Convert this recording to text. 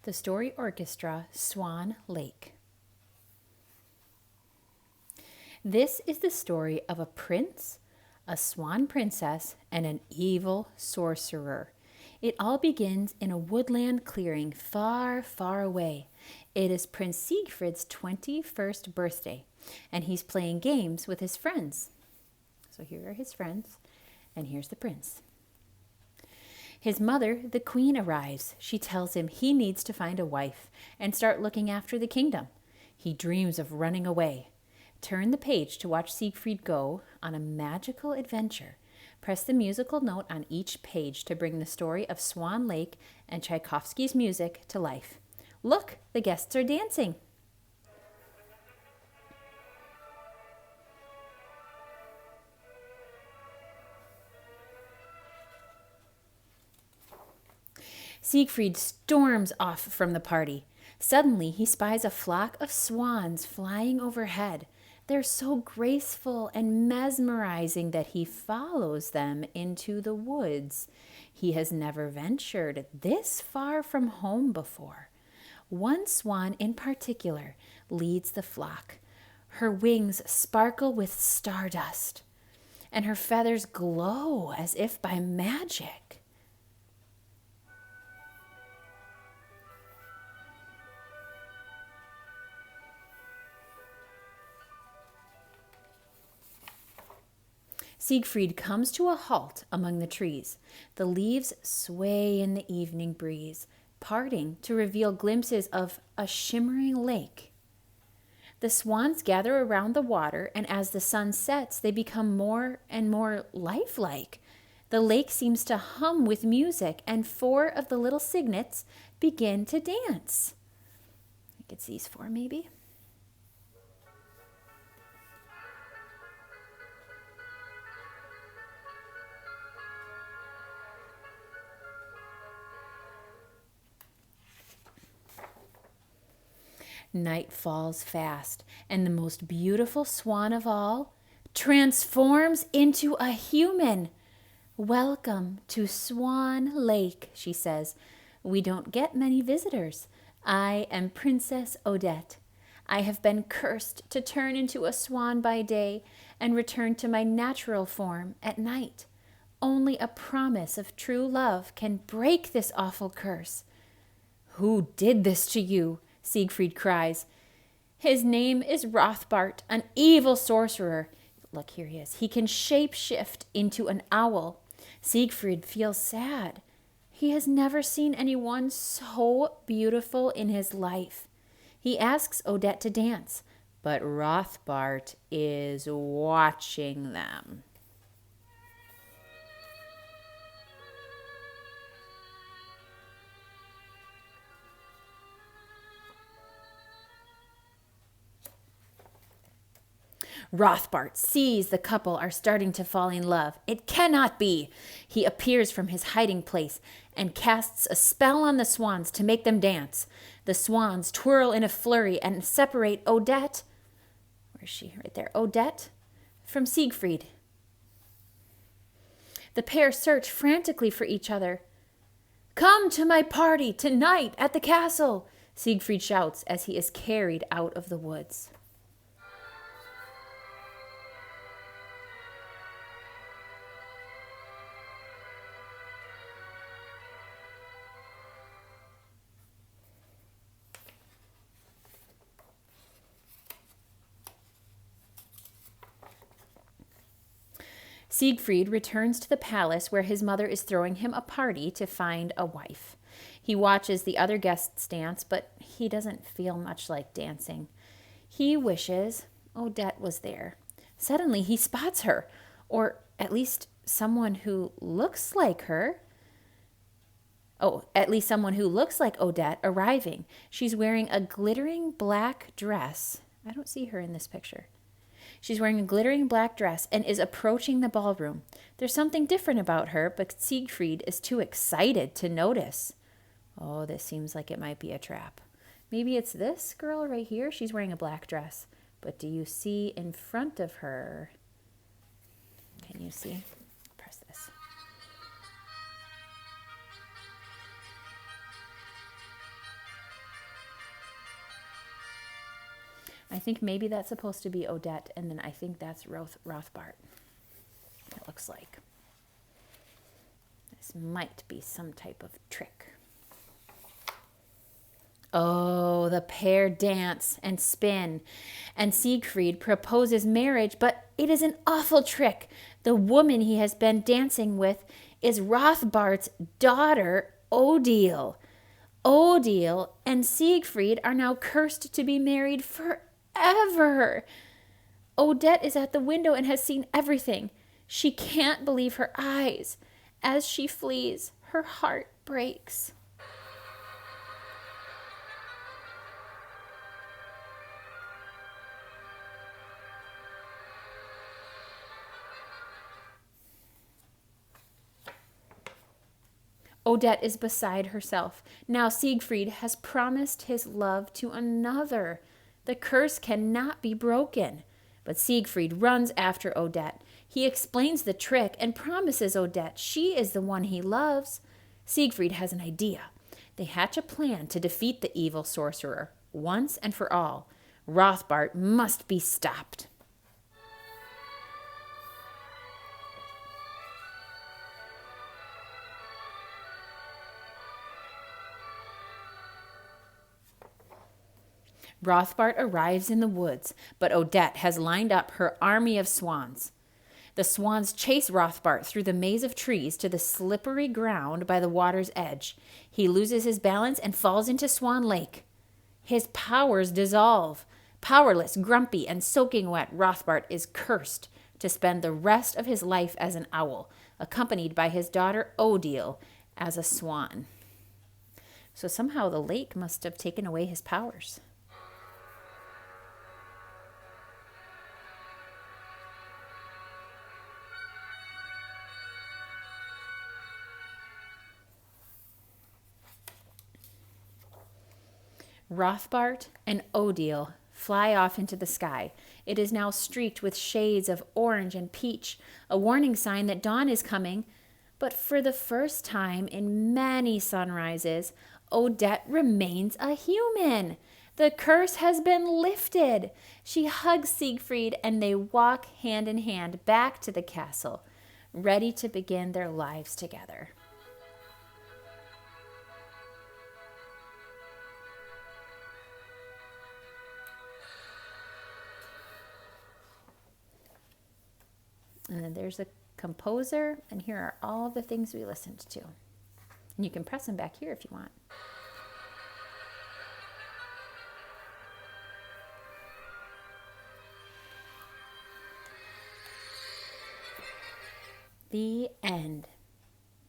The Story Orchestra, Swan Lake. This is the story of a prince, a swan princess, and an evil sorcerer. It all begins in a woodland clearing far, far away. It is Prince Siegfried's 21st birthday, and he's playing games with his friends. So here are his friends, and here's the prince. His mother, the queen, arrives. She tells him he needs to find a wife and start looking after the kingdom. He dreams of running away. Turn the page to watch Siegfried go on a magical adventure. Press the musical note on each page to bring the story of Swan Lake and Tchaikovsky's music to life. Look, the guests are dancing. Siegfried storms off from the party. Suddenly, he spies a flock of swans flying overhead. They're so graceful and mesmerizing that he follows them into the woods. He has never ventured this far from home before. One swan in particular leads the flock. Her wings sparkle with stardust, and her feathers glow as if by magic. Siegfried comes to a halt among the trees. The leaves sway in the evening breeze, parting to reveal glimpses of a shimmering lake. The swans gather around the water, and as the sun sets, they become more and more lifelike. The lake seems to hum with music, and 4 of the little cygnets begin to dance. I think it's these 4, maybe. Night falls fast, and the most beautiful swan of all transforms into a human. "Welcome to Swan Lake," she says. "We don't get many visitors. I am Princess Odette. I have been cursed to turn into a swan by day and return to my natural form at night. Only a promise of true love can break this awful curse." "Who did this to you?" Siegfried cries. "His name is Rothbart, an evil sorcerer." Look, here he is. "He can shape-shift into an owl." Siegfried feels sad. He has never seen anyone so beautiful in his life. He asks Odette to dance, but Rothbart is watching them. Rothbart sees the couple are starting to fall in love. It cannot be. He appears from his hiding place and casts a spell on the swans to make them dance. The swans twirl in a flurry and separate Odette. Where is she? Right there. Odette from Siegfried. The pair search frantically for each other. "Come to my party tonight at the castle," Siegfried shouts as he is carried out of the woods. Siegfried returns to the palace where his mother is throwing him a party to find a wife. He watches the other guests dance, but he doesn't feel much like dancing. He wishes Odette was there. Suddenly he spots her, or at least someone who looks like her. At least someone who looks like Odette arriving. She's wearing a glittering black dress. I don't see her in this picture. She's wearing a glittering black dress and is approaching the ballroom. There's something different about her, but Siegfried is too excited to notice. Oh, this seems like it might be a trap. Maybe it's this girl right here. She's wearing a black dress. But do you see in front of her? Can you see? Press this. I think maybe that's supposed to be Odette, and then I think that's Rothbart. It looks like. This might be some type of trick. Oh, the pair dance and spin, and Siegfried proposes marriage, but it is an awful trick. The woman he has been dancing with is Rothbart's daughter, Odile. Odile and Siegfried are now cursed to be married forever. Odette is at the window and has seen everything. She can't believe her eyes. As she flees, her heart breaks. Odette is beside herself. Now Siegfried has promised his love to another. The curse cannot be broken. But Siegfried runs after Odette. He explains the trick and promises Odette she is the one he loves. Siegfried has an idea. They hatch a plan to defeat the evil sorcerer once and for all. Rothbart must be stopped. Rothbart arrives in the woods, but Odette has lined up her army of swans. The swans chase Rothbart through the maze of trees to the slippery ground by the water's edge. He loses his balance and falls into Swan Lake. His powers dissolve. Powerless, grumpy, and soaking wet, Rothbart is cursed to spend the rest of his life as an owl, accompanied by his daughter Odile as a swan. So somehow the lake must have taken away his powers. Rothbart and Odile fly off into the sky. It is now streaked with shades of orange and peach, a warning sign that dawn is coming. But for the first time in many sunrises, Odette remains a human. The curse has been lifted. She hugs Siegfried and they walk hand in hand back to the castle, ready to begin their lives together. And then there's a composer, and here are all the things we listened to. And you can press them back here if you want. The end.